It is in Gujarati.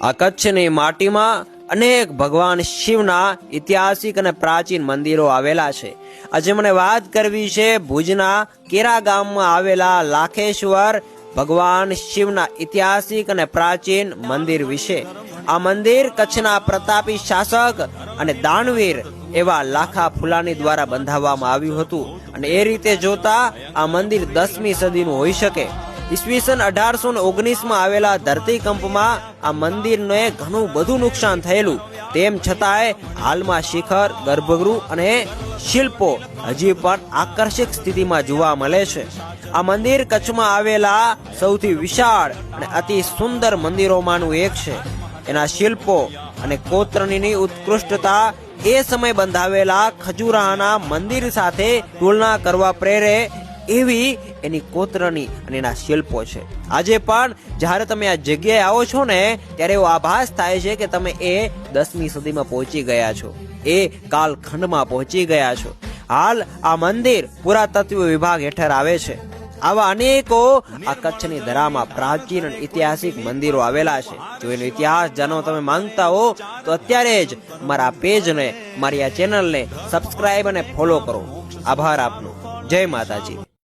આ કચ્છની માટીમાં અનેક ભગવાન શિવના ઐતિહાસિક અને પ્રાચીન મંદિરો આવેલા છે. આજે મને વાત કરવી છે ભુજના કેરા ગામમાં આવેલા લાખેશ્વર ભગવાન શિવના ઐતિહાસિક અને પ્રાચીન મંદિર વિશે. આ મંદિર કચ્છના પ્રતાપી શાસક અને દાનવીર એવા લાખા ફુલાની દ્વારા બંધાવવામાં આવ્યું હતું અને એ રીતે જોતા આ મંદિર 10મી સદીનું હોઈ શકે. ઈસવીસન 1819માં આવેલા ધરતીકંપમાં આ મંદિરને ઘણું બધું નુકસાન થયેલું. તેમ છતાંય હાલમાં શિખર, ગર્ભગૃહ અને શિલ્પો હજી પણ આકર્ષક સ્થિતિમાં જોવા મળે છે. આ મંદિર કચ્છમાં આવેલા સૌથી વિશાળ અને અતિ સુંદર મંદિરોમાંનું એક છે. એના શિલ્પો અને કોતરણીની ઉત્કૃષ્ટતા એ સમય બંધાવેલા ખજુરાહના મંદિર સાથે તુલના કરવા પ્રેરે એવી એની કોતરણી અને એના શિલ્પો છે. આજે પણ જ્યારે તમે આ જગ્યાએ આવો છો ને ત્યારે એવો આભાસ થાય છે કે તમે એ 10મી સદીમાં પહોંચી ગયા છો, એ કાલખંડમાં પહોંચી ગયા છો. હાલ આ મંદિર પુરાતત્વ વિભાગ હેઠળ આવે છે. આવા અનેકો આ કચ્છની ધરામાં પ્રાચીન અને ઐતિહાસિક મંદિરો આવેલા છે. જો એનો ઇતિહાસ જાણવા તમે માંગતા હો તો અત્યારે જ મારા પેજને, મારી આ ચેનલને સબસ્ક્રાઇબ અને ફોલો કરો. આભાર આપનો. જય માતાજી.